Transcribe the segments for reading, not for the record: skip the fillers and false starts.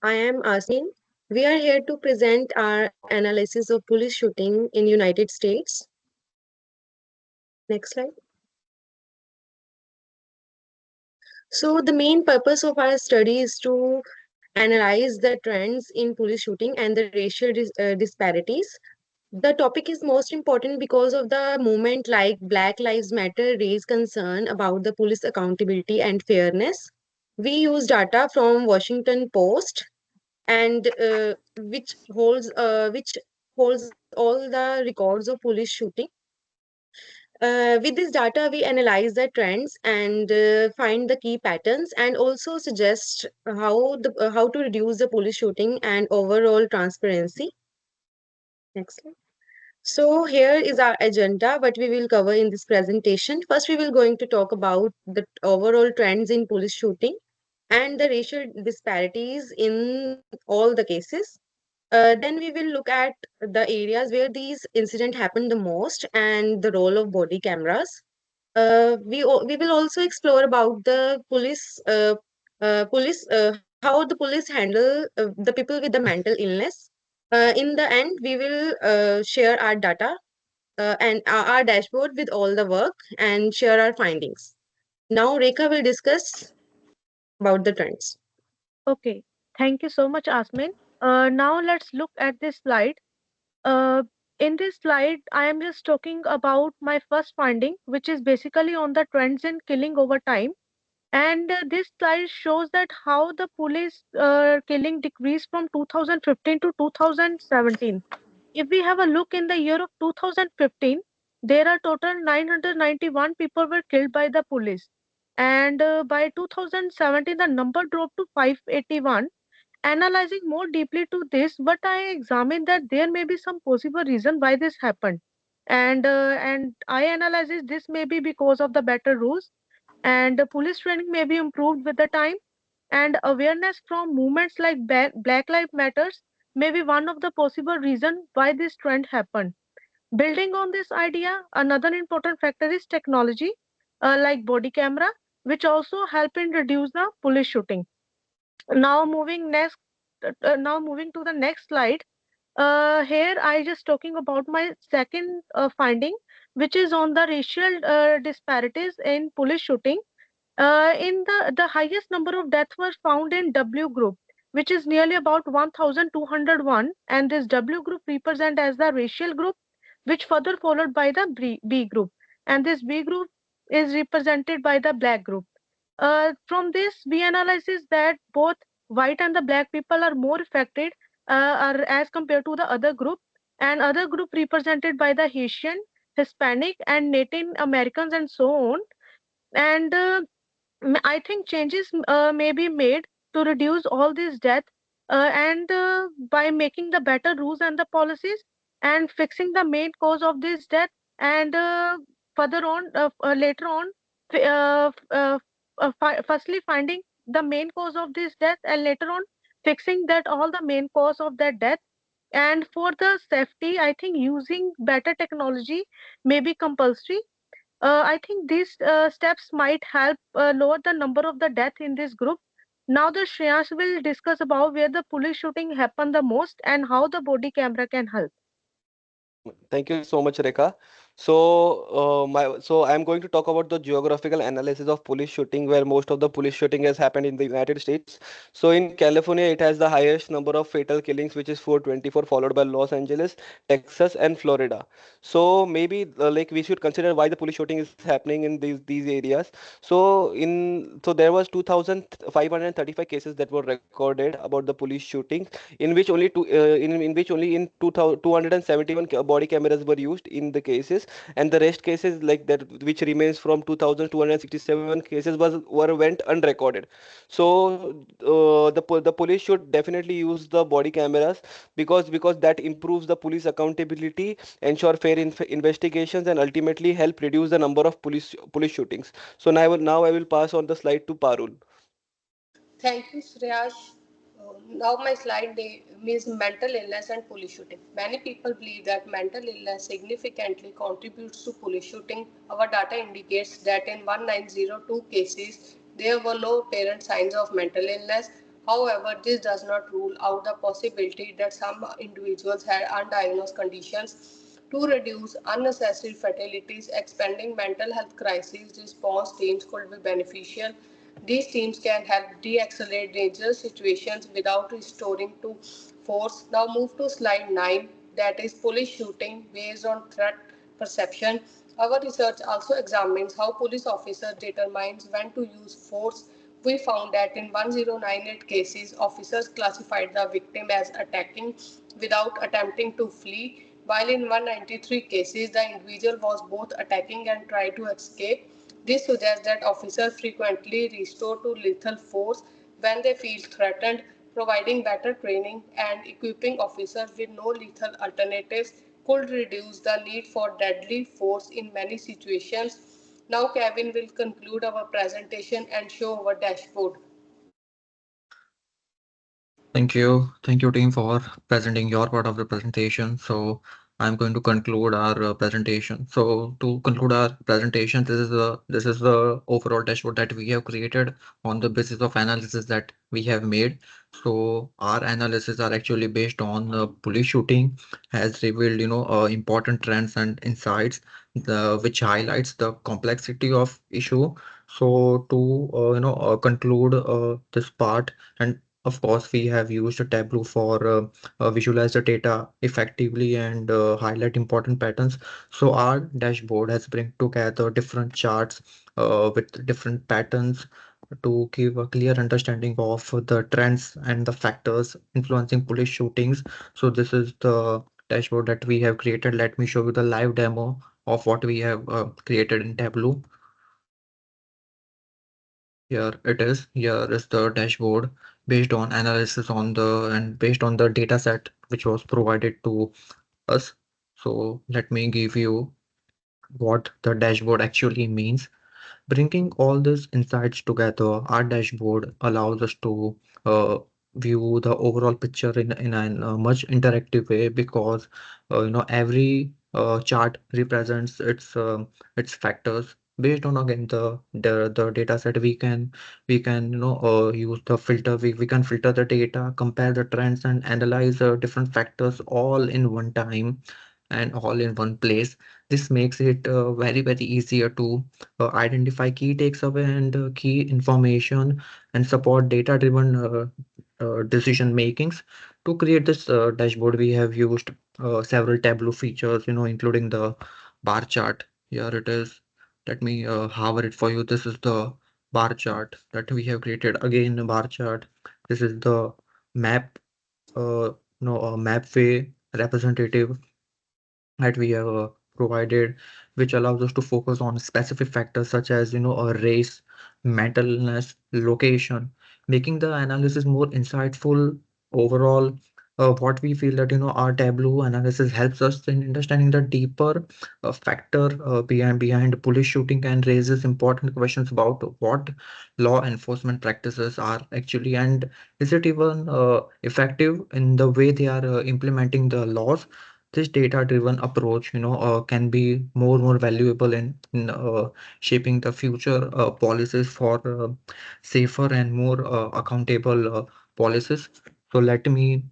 I am Asmin. We are here to present our analysis of police shooting in United States. Next slide. So the main purpose of our study is to analyze the trends in police shooting and the racial disparities. The topic is most important because of the movement like Black Lives Matter raise concern about the police accountability and fairness. We use data from Washington Post and which holds all the records of police shooting. With this data, we analyze the trends and find the key patterns, and also suggest how to reduce the police shooting and overall transparency. Next slide. So here is our agenda, what we will cover in this presentation. First, we will going to talk about the overall trends in police shooting and the racial disparities in all the cases. Then we will look at the areas where these incidents happen the most and the role of body cameras. We will also explore about the how the police handle the people with the mental illness. In the end, we will share our data and our dashboard with all the work and share our findings. Now, Rekha will discuss about the trends. Okay, thank you so much, Asmin. Now let's look at this slide. Uh, in this slide, I am just talking about my first finding, which is basically on the trends in killing over time. And this slide shows that how the police killing decreased from 2015 to 2017. If we have a look in the year of 2015, there are total 991 people were killed by the police. And by 2017, the number dropped to 581. Analyzing more deeply to this, but I examined that there may be some possible reason why this happened. And I analyzes this may be because of the better rules and the police training may be improved with the time and awareness from movements like Black Lives Matters may be one of the possible reasons why this trend happened. Building on this idea, another important factor is technology like body camera, which also help in reduce the police shooting. Now moving to the next slide. Here I just talking about my second finding, which is on the racial disparities in police shooting. In the highest number of deaths were found in W group, which is nearly about 1,201, and this W group represent as the racial group, which further followed by the B group, and this B group is represented by the black group. From this, we analysis that both white and the black people are more affected are as compared to the other group, and other group represented by the Haitian, Hispanic, and Native Americans, and so on. And I think changes may be made to reduce all these death and by making the better rules and the policies and fixing the main cause of this death and further on later on firstly finding the main cause of this death and later on fixing that all the main cause of that death. And for the safety, I think using better technology may be compulsory. I think these steps might help lower the number of the death in this group. Now the Shreyas will discuss about where the police shooting happened the most and how the body camera can help. Thank you so much, Rekha. So I'm going to talk about the geographical analysis of police shooting, where most of the police shooting has happened in the United States. So in California, it has the highest number of fatal killings, which is 424, followed by Los Angeles, Texas, and Florida. So maybe like we should consider why the police shooting is happening in these areas. So there was 2,535 cases that were recorded about the police shooting, in which only in which only in 271 body cameras were used in the cases, and the rest cases like that which remains from 2,267 cases were went unrecorded. So the police should definitely use the body cameras, because that improves the police accountability, ensure fair investigations, and ultimately help reduce the number of police shootings. So now I will pass on the slide to Parul. Thank you, Shreyas. Now my slide is mental illness and police shooting. Many people believe that mental illness significantly contributes to police shooting. Our data indicates that in 1902 cases, there were no apparent signs of mental illness. However, this does not rule out the possibility that some individuals had undiagnosed conditions. To reduce unnecessary fatalities, expanding mental health crisis response teams could be beneficial. These teams can help de-escalate dangerous situations without restoring to force. Now move to slide 9, that is police shooting based on threat perception. Our research also examines how police officers determine when to use force. We found that in 1098 cases, officers classified the victim as attacking without attempting to flee, while in 193 cases, the individual was both attacking and tried to escape. This suggests that officers frequently resort to lethal force when they feel threatened. Providing better training and equipping officers with no lethal alternatives could reduce the need for deadly force in many situations. Now Kevin will conclude our presentation and show our dashboard. Thank you. Thank you, team, for presenting your part of the presentation. So I'm going to conclude our presentation. So to conclude our presentation, this is the overall dashboard that we have created on the basis of analysis that we have made. So our analysis are actually based on police shooting has revealed, important trends and insights, which highlights the complexity of issue. So to conclude this part, and of course, we have used a Tableau for visualize the data effectively and highlight important patterns. So our dashboard has bring together different charts with different patterns to give a clear understanding of the trends and the factors influencing police shootings. So this is the dashboard that we have created. Let me show you the live demo of what we have created in Tableau. Here it is. Here is the dashboard based on analysis on the and based on the data set which was provided to us. So let me give you what the dashboard actually means. Bringing all these insights together, our dashboard allows us to uh, view the overall picture in a much interactive way because every chart represents its factors. Based on again the data set, we can use the filter. We can filter the data, compare the trends, and analyze different factors all in one time and all in one place. This makes it very easier to identify key takes away and key information and support data-driven decision makings. To create this dashboard, we have used several Tableau features, including the bar chart. Here it is. Let me hover it for you. This is the bar chart that we have created. Again, a bar chart. This is the map, map way representative that we have provided, which allows us to focus on specific factors such as a race, mental illness, location, making the analysis more insightful. Overall, what we feel that our Tableau analysis helps us in understanding the deeper factor behind police shooting and raises important questions about what law enforcement practices are actually, and is it even effective in the way they are implementing the laws. This data-driven approach, can be more valuable in shaping the future policies for safer and more accountable policies. So let me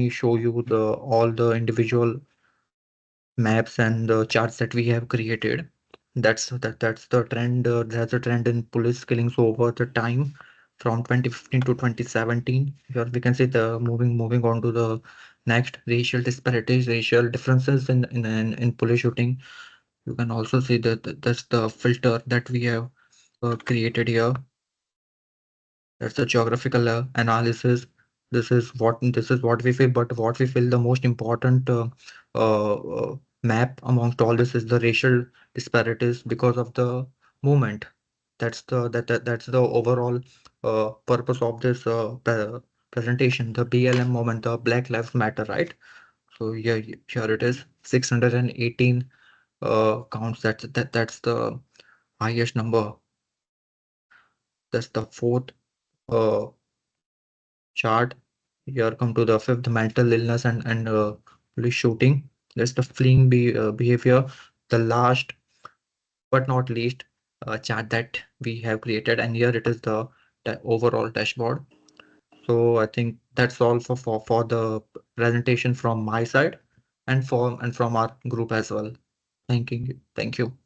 show you the all the individual maps and the charts that we have created. That's the trend. There's a trend in police killings over the time from 2015 to 2017. Here we can see the moving on to the next racial disparities, racial differences in police shooting. You can also see that that's the filter that we have created here. That's the geographical analysis. This is what we feel, but what we feel the most important uh, map amongst all this is the racial disparities because of the movement. That's the overall purpose of this presentation. The BLM movement, the Black Lives Matter, right? So yeah, here it is, 618 counts. That's the highest number. That's the fourth uh, chart. Here come to the fifth, mental illness and police shooting. That's the fleeing behavior. The last but not least chart that we have created, and here it is the overall dashboard. So I think that's all for the presentation from my side and from our group as well. Thank you. Thank you.